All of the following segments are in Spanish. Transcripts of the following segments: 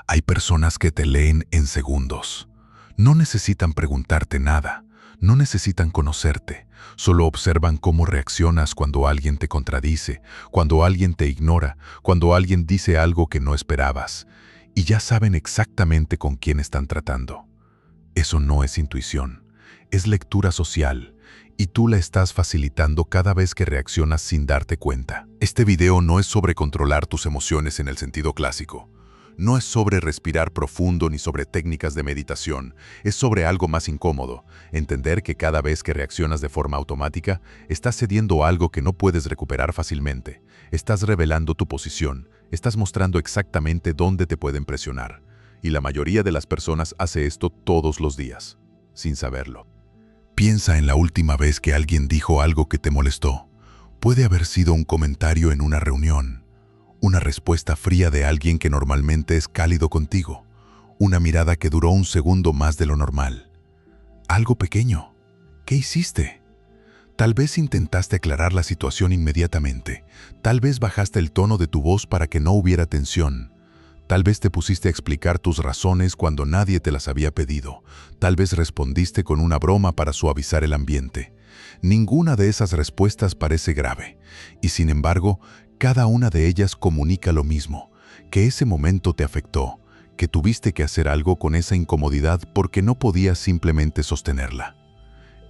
Hay personas que te leen en segundos. No necesitan preguntarte nada, no necesitan conocerte, solo observan cómo reaccionas cuando alguien te contradice, cuando alguien te ignora, cuando alguien dice algo que no esperabas, y ya saben exactamente con quién están tratando. Eso no es intuición, es lectura social, y tú la estás facilitando cada vez que reaccionas sin darte cuenta. Este video no es sobre controlar tus emociones en el sentido clásico. No es sobre respirar profundo ni sobre técnicas de meditación, es sobre algo más incómodo, entender que cada vez que reaccionas de forma automática, estás cediendo algo que no puedes recuperar fácilmente, estás revelando tu posición, estás mostrando exactamente dónde te pueden presionar, y la mayoría de las personas hace esto todos los días, sin saberlo. Piensa en la última vez que alguien dijo algo que te molestó. Puede haber sido un comentario en una reunión, una respuesta fría de alguien que normalmente es cálido contigo, una mirada que duró un segundo más de lo normal. Algo pequeño. ¿Qué hiciste? Tal vez intentaste aclarar la situación inmediatamente, tal vez bajaste el tono de tu voz para que no hubiera tensión, tal vez te pusiste a explicar tus razones cuando nadie te las había pedido, tal vez respondiste con una broma para suavizar el ambiente. Ninguna de esas respuestas parece grave, y sin embargo, cada una de ellas comunica lo mismo, que ese momento te afectó, que tuviste que hacer algo con esa incomodidad porque no podías simplemente sostenerla.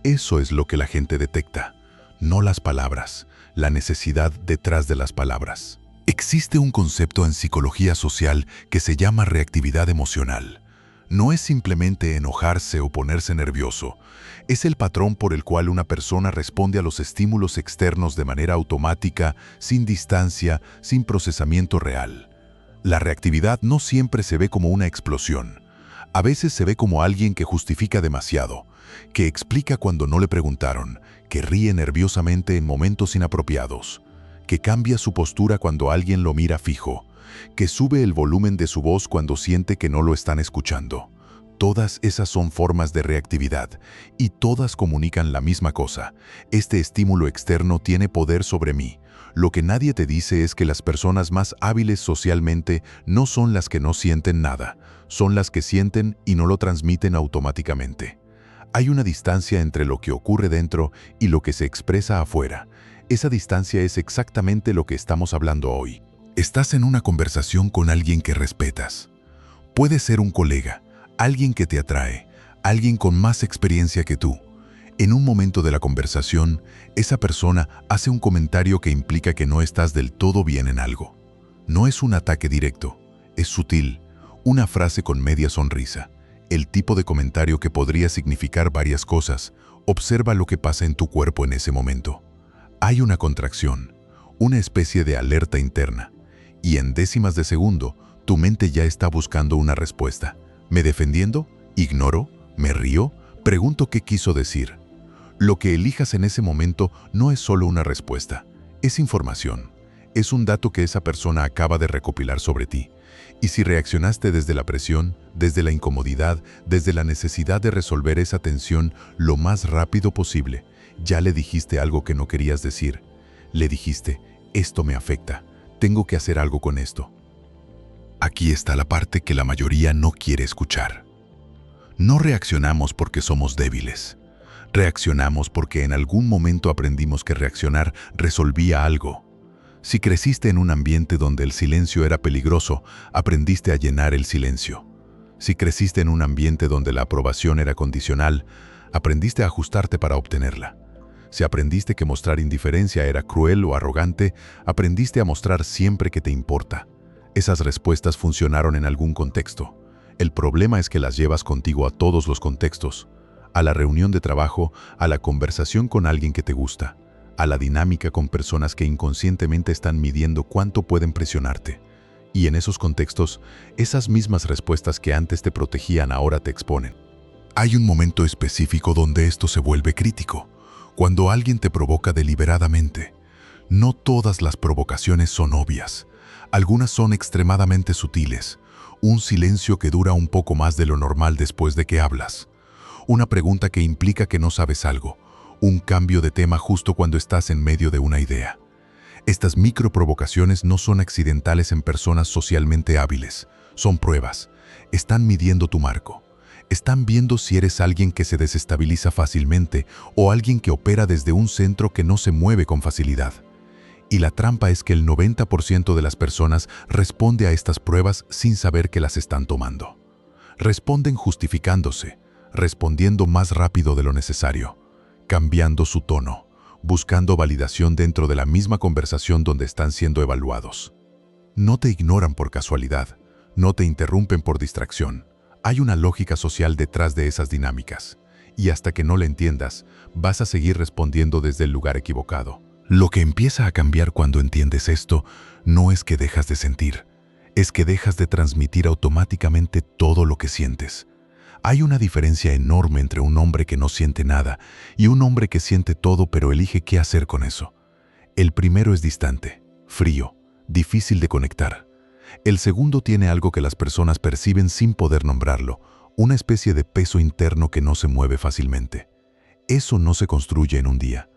Eso es lo que la gente detecta, no las palabras, la necesidad detrás de las palabras. Existe un concepto en psicología social que se llama reactividad emocional. No es simplemente enojarse o ponerse nervioso, es el patrón por el cual una persona responde a los estímulos externos de manera automática, sin distancia, sin procesamiento real. La reactividad no siempre se ve como una explosión. A veces se ve como alguien que justifica demasiado, que explica cuando no le preguntaron, que ríe nerviosamente en momentos inapropiados, que cambia su postura cuando alguien lo mira fijo, que sube el volumen de su voz cuando siente que no lo están escuchando. Todas esas son formas de reactividad y todas comunican la misma cosa. Este estímulo externo tiene poder sobre mí. Lo que nadie te dice es que las personas más hábiles socialmente no son las que no sienten nada, son las que sienten y no lo transmiten automáticamente. Hay una distancia entre lo que ocurre dentro y lo que se expresa afuera. Esa distancia es exactamente lo que estamos hablando hoy. Estás en una conversación con alguien que respetas. Puede ser un colega, alguien que te atrae, alguien con más experiencia que tú. En un momento de la conversación, esa persona hace un comentario que implica que no estás del todo bien en algo. No es un ataque directo, es sutil, una frase con media sonrisa, el tipo de comentario que podría significar varias cosas. Observa lo que pasa en tu cuerpo en ese momento. Hay una contracción, una especie de alerta interna, y en décimas de segundo, tu mente ya está buscando una respuesta. ¿Me defendiendo? ¿Ignoro? ¿Me río? Pregunto qué quiso decir. Lo que elijas en ese momento no es solo una respuesta, es información. Es un dato que esa persona acaba de recopilar sobre ti. Y si reaccionaste desde la presión, desde la incomodidad, desde la necesidad de resolver esa tensión lo más rápido posible, ya le dijiste algo que no querías decir. Le dijiste, esto me afecta, tengo que hacer algo con esto. Aquí está la parte que la mayoría no quiere escuchar. No reaccionamos porque somos débiles. Reaccionamos porque en algún momento aprendimos que reaccionar resolvía algo. Si creciste en un ambiente donde el silencio era peligroso, aprendiste a llenar el silencio. Si creciste en un ambiente donde la aprobación era condicional, aprendiste a ajustarte para obtenerla. Si aprendiste que mostrar indiferencia era cruel o arrogante, aprendiste a mostrar siempre que te importa. Esas respuestas funcionaron en algún contexto. El problema es que las llevas contigo a todos los contextos, a la reunión de trabajo, a la conversación con alguien que te gusta, a la dinámica con personas que inconscientemente están midiendo cuánto pueden presionarte. Y en esos contextos, esas mismas respuestas que antes te protegían ahora te exponen. Hay un momento específico donde esto se vuelve crítico, cuando alguien te provoca deliberadamente. No todas las provocaciones son obvias. Algunas son extremadamente sutiles. Un silencio que dura un poco más de lo normal después de que hablas. Una pregunta que implica que no sabes algo. Un cambio de tema justo cuando estás en medio de una idea. Estas microprovocaciones no son accidentales en personas socialmente hábiles. Son pruebas. Están midiendo tu marco. Están viendo si eres alguien que se desestabiliza fácilmente o alguien que opera desde un centro que no se mueve con facilidad. Y la trampa es que el 90% de las personas responde a estas pruebas sin saber que las están tomando. Responden justificándose, respondiendo más rápido de lo necesario, cambiando su tono, buscando validación dentro de la misma conversación donde están siendo evaluados. No te ignoran por casualidad, no te interrumpen por distracción. Hay una lógica social detrás de esas dinámicas, y hasta que no la entiendas, vas a seguir respondiendo desde el lugar equivocado. Lo que empieza a cambiar cuando entiendes esto no es que dejas de sentir, es que dejas de transmitir automáticamente todo lo que sientes. Hay una diferencia enorme entre un hombre que no siente nada y un hombre que siente todo pero elige qué hacer con eso. El primero es distante, frío, difícil de conectar. El segundo tiene algo que las personas perciben sin poder nombrarlo, una especie de peso interno que no se mueve fácilmente. Eso no se construye en un día,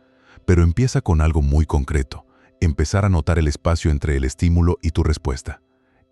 pero empieza con algo muy concreto, empezar a notar el espacio entre el estímulo y tu respuesta.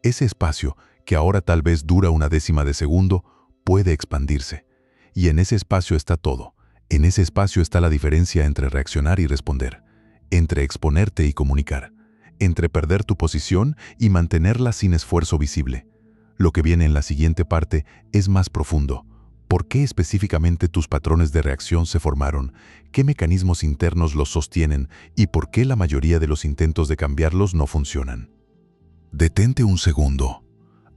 Ese espacio, que ahora tal vez dura una décima de segundo, puede expandirse. Y en ese espacio está todo. En ese espacio está la diferencia entre reaccionar y responder, entre exponerte y comunicar, entre perder tu posición y mantenerla sin esfuerzo visible. Lo que viene en la siguiente parte es más profundo. ¿Por qué específicamente tus patrones de reacción se formaron? ¿Qué mecanismos internos los sostienen? ¿Y por qué la mayoría de los intentos de cambiarlos no funcionan? Detente un segundo.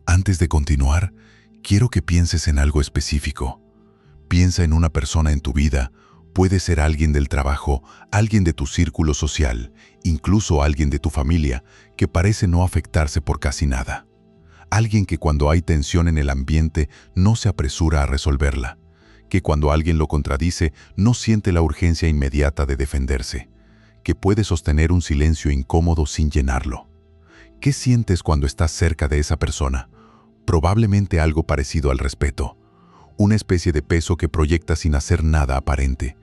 Antes de continuar, quiero que pienses en algo específico. Piensa en una persona en tu vida. Puede ser alguien del trabajo, alguien de tu círculo social, incluso alguien de tu familia, que parece no afectarse por casi nada. Alguien que cuando hay tensión en el ambiente no se apresura a resolverla, que cuando alguien lo contradice no siente la urgencia inmediata de defenderse, que puede sostener un silencio incómodo sin llenarlo. ¿Qué sientes cuando estás cerca de esa persona? Probablemente algo parecido al respeto, una especie de peso que proyecta sin hacer nada aparente,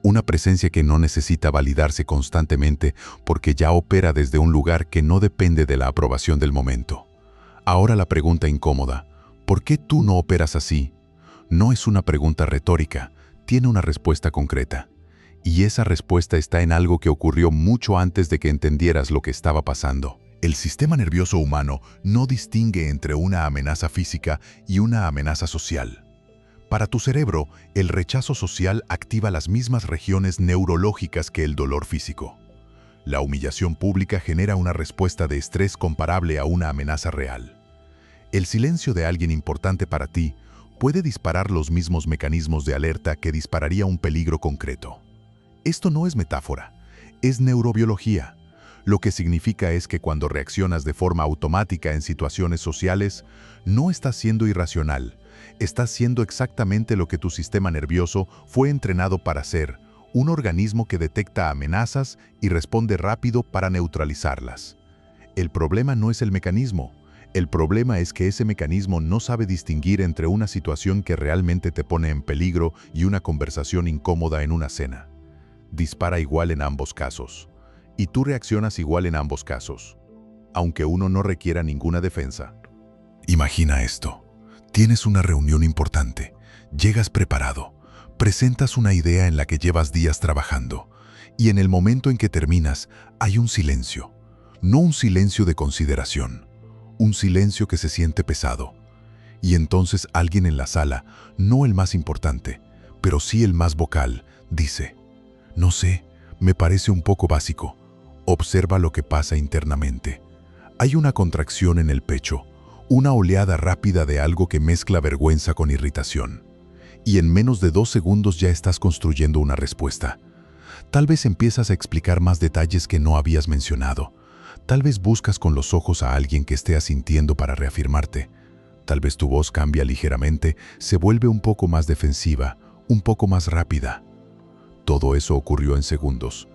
una presencia que no necesita validarse constantemente porque ya opera desde un lugar que no depende de la aprobación del momento. Ahora la pregunta incómoda, ¿por qué tú no operas así? No es una pregunta retórica, tiene una respuesta concreta. Y esa respuesta está en algo que ocurrió mucho antes de que entendieras lo que estaba pasando. El sistema nervioso humano no distingue entre una amenaza física y una amenaza social. Para tu cerebro, el rechazo social activa las mismas regiones neurológicas que el dolor físico. La humillación pública genera una respuesta de estrés comparable a una amenaza real. El silencio de alguien importante para ti puede disparar los mismos mecanismos de alerta que dispararía un peligro concreto. Esto no es metáfora, es neurobiología. Lo que significa es que cuando reaccionas de forma automática en situaciones sociales, no estás siendo irracional, estás siendo exactamente lo que tu sistema nervioso fue entrenado para ser, un organismo que detecta amenazas y responde rápido para neutralizarlas. El problema no es el mecanismo, el problema es que ese mecanismo no sabe distinguir entre una situación que realmente te pone en peligro y una conversación incómoda en una cena. Dispara igual en ambos casos. Y tú reaccionas igual en ambos casos, aunque uno no requiera ninguna defensa. Imagina esto. Tienes una reunión importante, llegas preparado, presentas una idea en la que llevas días trabajando, y en el momento en que terminas hay un silencio. No un silencio de consideración, un silencio que se siente pesado. Y entonces alguien en la sala, no el más importante, pero sí el más vocal, dice: «No sé, me parece un poco básico». Observa lo que pasa internamente. Hay una contracción en el pecho, una oleada rápida de algo que mezcla vergüenza con irritación. Y en menos de 2 segundos ya estás construyendo una respuesta. Tal vez empiezas a explicar más detalles que no habías mencionado. Tal vez buscas con los ojos a alguien que esté asintiendo para reafirmarte. Tal vez tu voz cambia ligeramente, se vuelve un poco más defensiva, un poco más rápida. Todo eso ocurrió en segundos,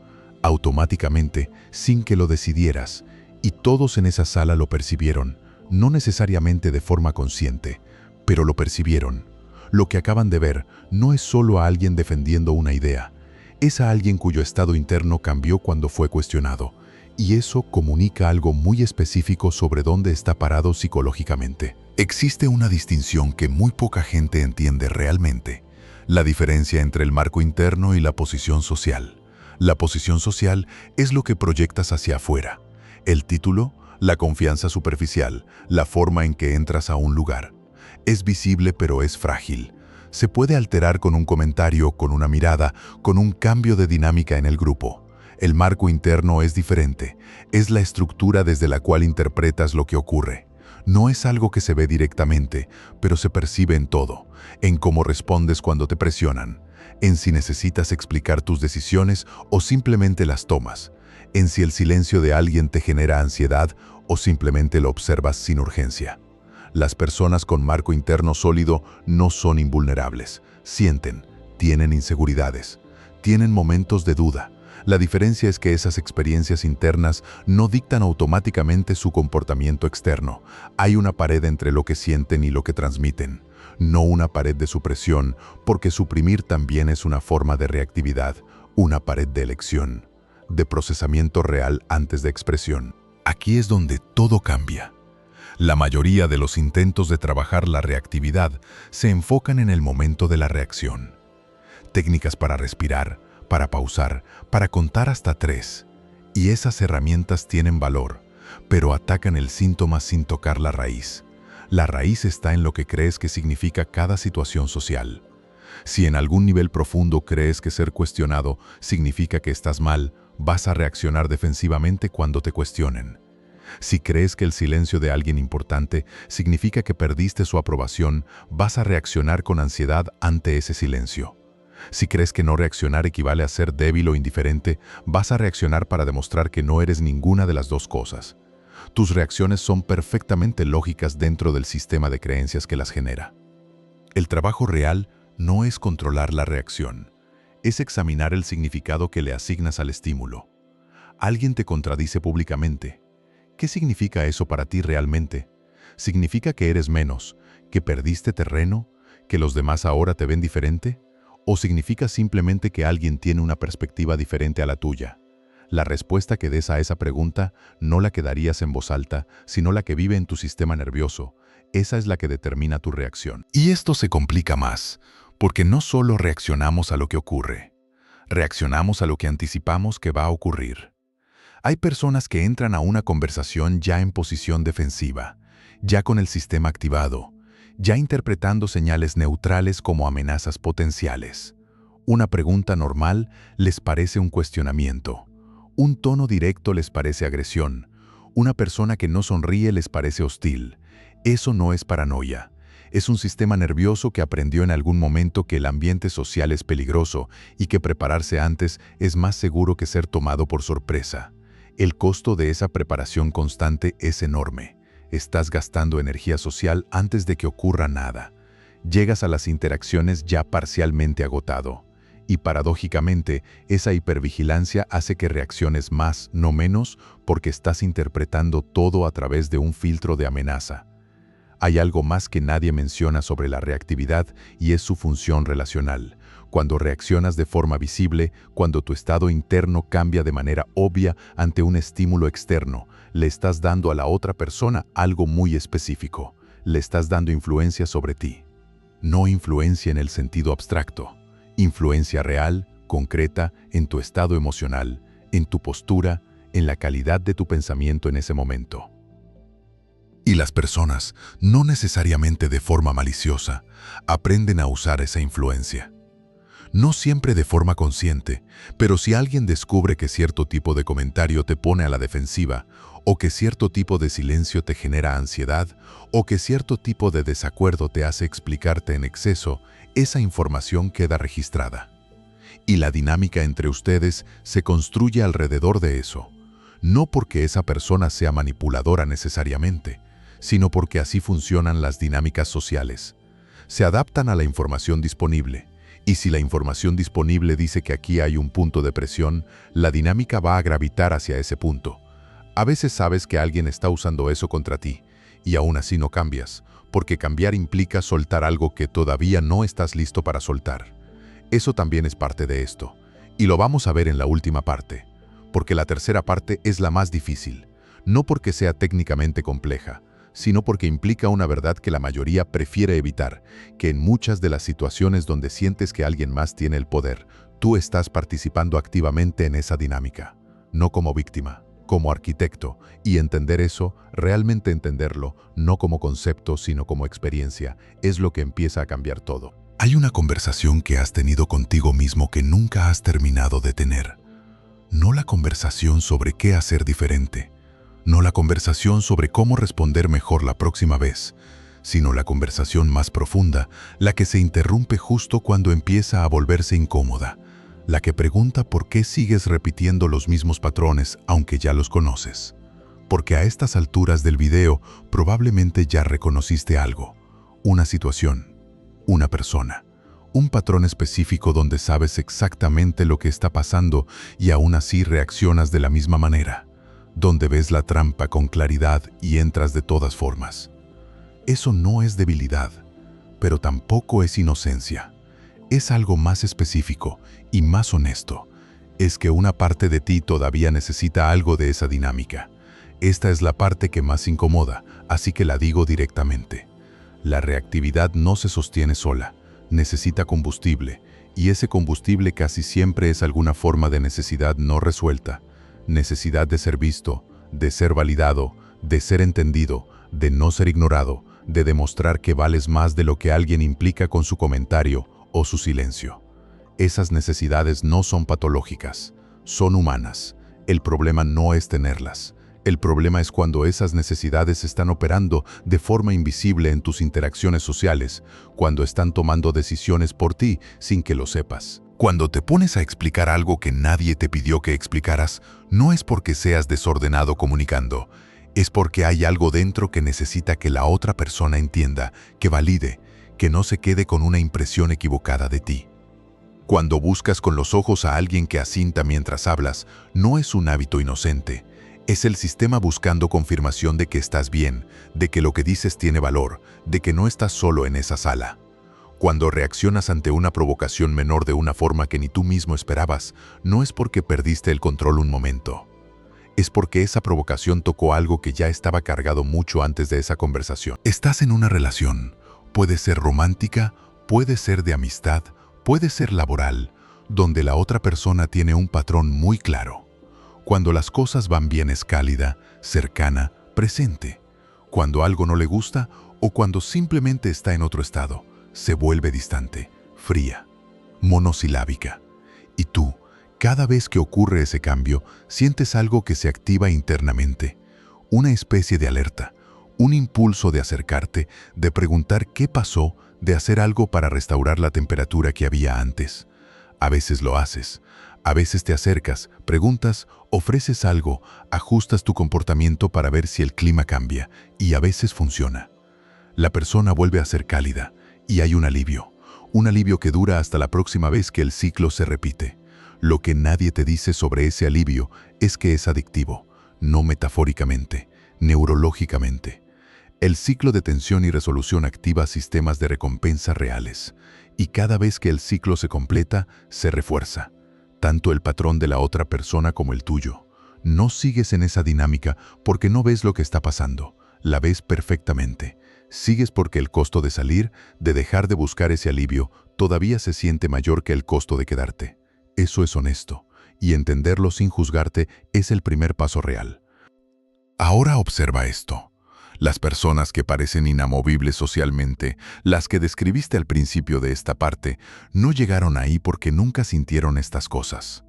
automáticamente, sin que lo decidieras, y todos en esa sala lo percibieron, no necesariamente de forma consciente, pero lo percibieron. Lo que acaban de ver no es solo a alguien defendiendo una idea, es a alguien cuyo estado interno cambió cuando fue cuestionado, y eso comunica algo muy específico sobre dónde está parado psicológicamente. Existe una distinción que muy poca gente entiende realmente: la diferencia entre el marco interno y la posición social. La posición social es lo que proyectas hacia afuera. El título, la confianza superficial, la forma en que entras a un lugar. Es visible pero es frágil. Se puede alterar con un comentario, con una mirada, con un cambio de dinámica en el grupo. El marco interno es diferente. Es la estructura desde la cual interpretas lo que ocurre. No es algo que se ve directamente, pero se percibe en todo, en cómo respondes cuando te presionan, en si necesitas explicar tus decisiones o simplemente las tomas, en si el silencio de alguien te genera ansiedad o simplemente lo observas sin urgencia. Las personas con marco interno sólido no son invulnerables, sienten, tienen inseguridades, tienen momentos de duda. La diferencia es que esas experiencias internas no dictan automáticamente su comportamiento externo. Hay una pared entre lo que sienten y lo que transmiten, no una pared de supresión, porque suprimir también es una forma de reactividad, una pared de elección, de procesamiento real antes de expresión. Aquí es donde todo cambia. La mayoría de los intentos de trabajar la reactividad se enfocan en el momento de la reacción. Técnicas para respirar, para pausar, para contar hasta 3. Y esas herramientas tienen valor, pero atacan el síntoma sin tocar la raíz. La raíz está en lo que crees que significa cada situación social. Si en algún nivel profundo crees que ser cuestionado significa que estás mal, vas a reaccionar defensivamente cuando te cuestionen. Si crees que el silencio de alguien importante significa que perdiste su aprobación, vas a reaccionar con ansiedad ante ese silencio. Si crees que no reaccionar equivale a ser débil o indiferente, vas a reaccionar para demostrar que no eres ninguna de las dos cosas. Tus reacciones son perfectamente lógicas dentro del sistema de creencias que las genera. El trabajo real no es controlar la reacción, es examinar el significado que le asignas al estímulo. Alguien te contradice públicamente. ¿Qué significa eso para ti realmente? ¿Significa que eres menos, que perdiste terreno, que los demás ahora te ven diferente? ¿O significa simplemente que alguien tiene una perspectiva diferente a la tuya? La respuesta que des a esa pregunta no la que darías en voz alta, sino la que vive en tu sistema nervioso. Esa es la que determina tu reacción. Y esto se complica más, porque no solo reaccionamos a lo que ocurre, reaccionamos a lo que anticipamos que va a ocurrir. Hay personas que entran a una conversación ya en posición defensiva, ya con el sistema activado, ya interpretando señales neutrales como amenazas potenciales. Una pregunta normal les parece un cuestionamiento. Un tono directo les parece agresión. Una persona que no sonríe les parece hostil. Eso no es paranoia. Es un sistema nervioso que aprendió en algún momento que el ambiente social es peligroso y que prepararse antes es más seguro que ser tomado por sorpresa. El costo de esa preparación constante es enorme. Estás gastando energía social antes de que ocurra nada. Llegas a las interacciones ya parcialmente agotado. Y paradójicamente, esa hipervigilancia hace que reacciones más, no menos, porque estás interpretando todo a través de un filtro de amenaza. Hay algo más que nadie menciona sobre la reactividad y es su función relacional. Cuando reaccionas de forma visible, cuando tu estado interno cambia de manera obvia ante un estímulo externo, le estás dando a la otra persona algo muy específico. Le estás dando influencia sobre ti. No influencia en el sentido abstracto. Influencia real, concreta, en tu estado emocional, en tu postura, en la calidad de tu pensamiento en ese momento. Y las personas, no necesariamente de forma maliciosa, aprenden a usar esa influencia. No siempre de forma consciente, pero si alguien descubre que cierto tipo de comentario te pone a la defensiva, o que cierto tipo de silencio te genera ansiedad, o que cierto tipo de desacuerdo te hace explicarte en exceso, esa información queda registrada. Y la dinámica entre ustedes se construye alrededor de eso, no porque esa persona sea manipuladora necesariamente, sino porque así funcionan las dinámicas sociales. Se adaptan a la información disponible. Y si la información disponible dice que aquí hay un punto de presión, la dinámica va a gravitar hacia ese punto. A veces sabes que alguien está usando eso contra ti, y aún así no cambias, porque cambiar implica soltar algo que todavía no estás listo para soltar. Eso también es parte de esto, y lo vamos a ver en la última parte, porque la tercera parte es la más difícil, no porque sea técnicamente compleja, sino porque implica una verdad que la mayoría prefiere evitar, que en muchas de las situaciones donde sientes que alguien más tiene el poder, tú estás participando activamente en esa dinámica, no como víctima, como arquitecto, y entender eso, realmente entenderlo, no como concepto, sino como experiencia, es lo que empieza a cambiar todo. Hay una conversación que has tenido contigo mismo que nunca has terminado de tener. No la conversación sobre qué hacer diferente, no la conversación sobre cómo responder mejor la próxima vez, sino la conversación más profunda, la que se interrumpe justo cuando empieza a volverse incómoda, la que pregunta por qué sigues repitiendo los mismos patrones aunque ya los conoces. Porque a estas alturas del video probablemente ya reconociste algo, una situación, una persona, un patrón específico donde sabes exactamente lo que está pasando y aún así reaccionas de la misma manera, donde ves la trampa con claridad y entras de todas formas. Eso no es debilidad, pero tampoco es inocencia. Es algo más específico y más honesto. Es que una parte de ti todavía necesita algo de esa dinámica. Esta es la parte que más incomoda, así que la digo directamente. La reactividad no se sostiene sola, necesita combustible, y ese combustible casi siempre es alguna forma de necesidad no resuelta. Necesidad de ser visto, de ser validado, de ser entendido, de no ser ignorado, de demostrar que vales más de lo que alguien implica con su comentario o su silencio. Esas necesidades no son patológicas, son humanas. El problema no es tenerlas. El problema es cuando esas necesidades están operando de forma invisible en tus interacciones sociales, cuando están tomando decisiones por ti sin que lo sepas. Cuando te pones a explicar algo que nadie te pidió que explicaras, no es porque seas desordenado comunicando, es porque hay algo dentro que necesita que la otra persona entienda, que valide, que no se quede con una impresión equivocada de ti. Cuando buscas con los ojos a alguien que asinta mientras hablas, no es un hábito inocente. Es el sistema buscando confirmación de que estás bien, de que lo que dices tiene valor, de que no estás solo en esa sala. Cuando reaccionas ante una provocación menor de una forma que ni tú mismo esperabas, no es porque perdiste el control un momento. Es porque esa provocación tocó algo que ya estaba cargado mucho antes de esa conversación. Estás en una relación. Puede ser romántica, puede ser de amistad, puede ser laboral, donde la otra persona tiene un patrón muy claro. Cuando las cosas van bien es cálida, cercana, presente. Cuando algo no le gusta o cuando simplemente está en otro estado, se vuelve distante, fría, monosilábica. Y tú, cada vez que ocurre ese cambio, sientes algo que se activa internamente, una especie de alerta, un impulso de acercarte, de preguntar qué pasó, de hacer algo para restaurar la temperatura que había antes. A veces lo haces, a veces te acercas, preguntas, ofreces algo, ajustas tu comportamiento para ver si el clima cambia, y a veces funciona. La persona vuelve a ser cálida, y hay un alivio que dura hasta la próxima vez que el ciclo se repite. Lo que nadie te dice sobre ese alivio es que es adictivo, no metafóricamente, neurológicamente. El ciclo de tensión y resolución activa sistemas de recompensa reales, y cada vez que el ciclo se completa, se refuerza, tanto el patrón de la otra persona como el tuyo. No sigues en esa dinámica porque no ves lo que está pasando, la ves perfectamente. Sigues porque el costo de salir, de dejar de buscar ese alivio, todavía se siente mayor que el costo de quedarte. Eso es honesto, y entenderlo sin juzgarte es el primer paso real. Ahora observa esto. Las personas que parecen inamovibles socialmente, las que describiste al principio de esta parte, no llegaron ahí porque nunca sintieron estas cosas.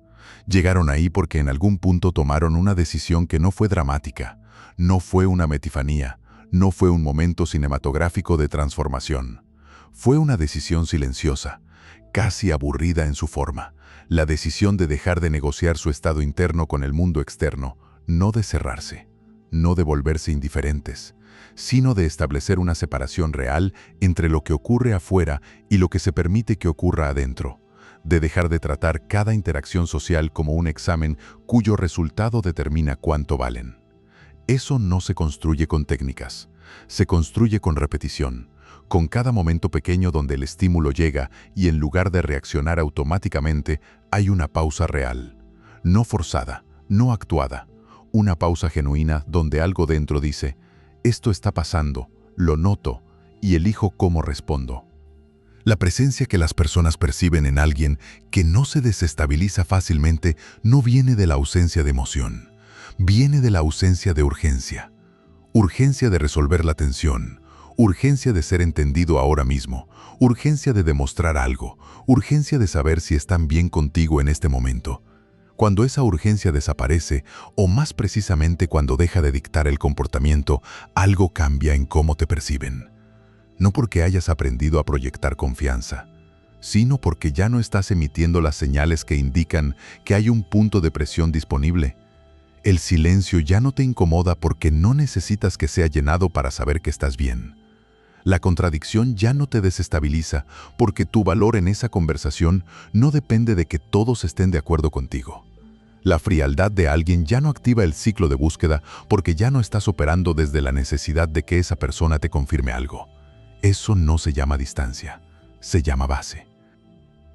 Llegaron ahí porque en algún punto tomaron una decisión que no fue dramática, no fue una epifanía, no fue un momento cinematográfico de transformación. Fue una decisión silenciosa, casi aburrida en su forma, la decisión de dejar de negociar su estado interno con el mundo externo, no de cerrarse, no de volverse indiferentes, sino de establecer una separación real entre lo que ocurre afuera y lo que se permite que ocurra adentro, de dejar de tratar cada interacción social como un examen cuyo resultado determina cuánto valen. Eso no se construye con técnicas, se construye con repetición, con cada momento pequeño donde el estímulo llega y en lugar de reaccionar automáticamente, hay una pausa real, no forzada, no actuada, una pausa genuina donde algo dentro dice, esto está pasando, lo noto y elijo cómo respondo. La presencia que las personas perciben en alguien que no se desestabiliza fácilmente no viene de la ausencia de emoción, viene de la ausencia de urgencia. Urgencia de resolver la tensión, urgencia de ser entendido ahora mismo, urgencia de demostrar algo, urgencia de saber si están bien contigo en este momento. Cuando esa urgencia desaparece, o más precisamente cuando deja de dictar el comportamiento, algo cambia en cómo te perciben. No porque hayas aprendido a proyectar confianza, sino porque ya no estás emitiendo las señales que indican que hay un punto de presión disponible. El silencio ya no te incomoda porque no necesitas que sea llenado para saber que estás bien. La contradicción ya no te desestabiliza porque tu valor en esa conversación no depende de que todos estén de acuerdo contigo. La frialdad de alguien ya no activa el ciclo de búsqueda porque ya no estás operando desde la necesidad de que esa persona te confirme algo. Eso no se llama distancia, se llama base.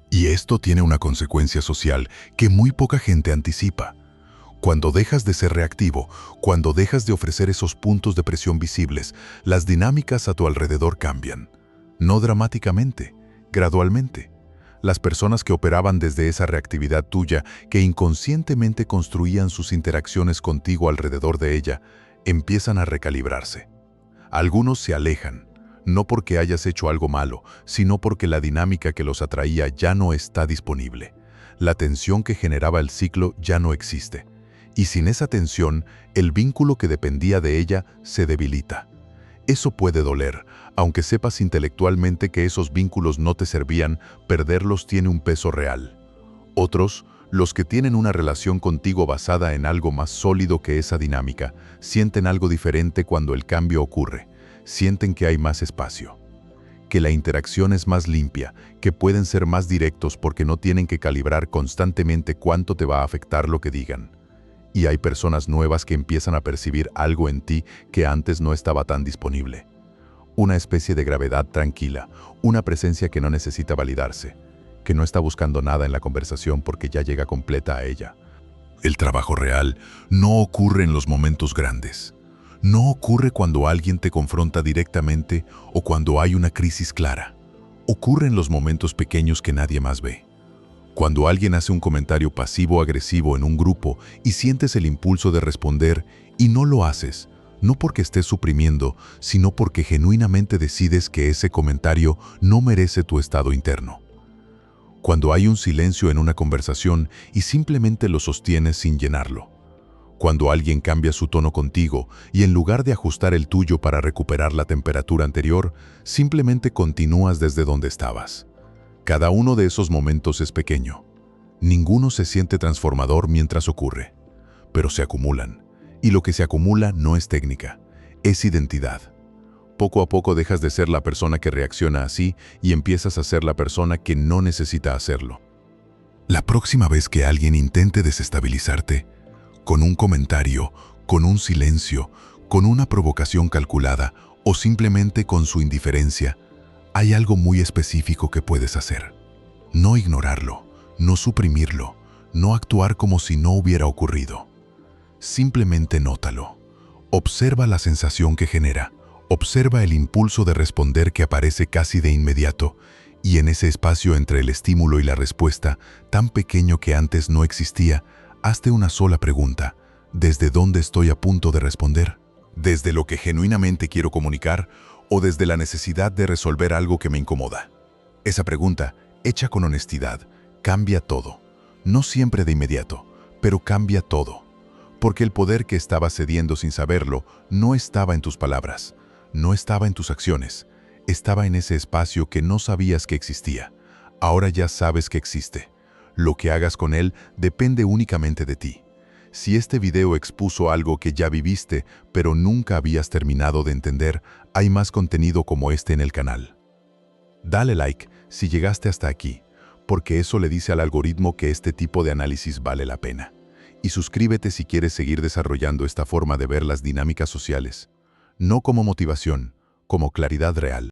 Y esto tiene una consecuencia social que muy poca gente anticipa. Cuando dejas de ser reactivo, cuando dejas de ofrecer esos puntos de presión visibles, las dinámicas a tu alrededor cambian. No dramáticamente, gradualmente. Las personas que operaban desde esa reactividad tuya, que inconscientemente construían sus interacciones contigo alrededor de ella, empiezan a recalibrarse. Algunos se alejan, no porque hayas hecho algo malo, sino porque la dinámica que los atraía ya no está disponible. La tensión que generaba el ciclo ya no existe. Y sin esa tensión, el vínculo que dependía de ella se debilita. Eso puede doler, aunque sepas intelectualmente que esos vínculos no te servían, perderlos tiene un peso real. Otros, los que tienen una relación contigo basada en algo más sólido que esa dinámica, sienten algo diferente cuando el cambio ocurre. Sienten que hay más espacio, que la interacción es más limpia, que pueden ser más directos porque no tienen que calibrar constantemente cuánto te va a afectar lo que digan. Y hay personas nuevas que empiezan a percibir algo en ti que antes no estaba tan disponible. Una especie de gravedad tranquila, una presencia que no necesita validarse, que no está buscando nada en la conversación porque ya llega completa a ella. El trabajo real no ocurre en los momentos grandes. No ocurre cuando alguien te confronta directamente o cuando hay una crisis clara. Ocurre en los momentos pequeños que nadie más ve. Cuando alguien hace un comentario pasivo-agresivo en un grupo y sientes el impulso de responder y no lo haces, no porque estés suprimiendo, sino porque genuinamente decides que ese comentario no merece tu estado interno. Cuando hay un silencio en una conversación y simplemente lo sostienes sin llenarlo. Cuando alguien cambia su tono contigo y en lugar de ajustar el tuyo para recuperar la temperatura anterior, simplemente continúas desde donde estabas. Cada uno de esos momentos es pequeño. Ninguno se siente transformador mientras ocurre, pero se acumulan. Y lo que se acumula no es técnica, es identidad. Poco a poco dejas de ser la persona que reacciona así y empiezas a ser la persona que no necesita hacerlo. La próxima vez que alguien intente desestabilizarte, con un comentario, con un silencio, con una provocación calculada o simplemente con su indiferencia, hay algo muy específico que puedes hacer. No ignorarlo, no suprimirlo, no actuar como si no hubiera ocurrido. Simplemente nótalo. Observa la sensación que genera, observa el impulso de responder que aparece casi de inmediato, y en ese espacio entre el estímulo y la respuesta, tan pequeño que antes no existía, hazte una sola pregunta: ¿desde dónde estoy a punto de responder? ¿Desde lo que genuinamente quiero comunicar o desde la necesidad de resolver algo que me incomoda? Esa pregunta, hecha con honestidad, cambia todo. No siempre de inmediato, pero cambia todo. Porque el poder que estabas cediendo sin saberlo no estaba en tus palabras, no estaba en tus acciones, estaba en ese espacio que no sabías que existía. Ahora ya sabes que existe. Lo que hagas con él depende únicamente de ti. Si este video expuso algo que ya viviste, pero nunca habías terminado de entender, hay más contenido como este en el canal. Dale like si llegaste hasta aquí, porque eso le dice al algoritmo que este tipo de análisis vale la pena. Y suscríbete si quieres seguir desarrollando esta forma de ver las dinámicas sociales, no como motivación, como claridad real.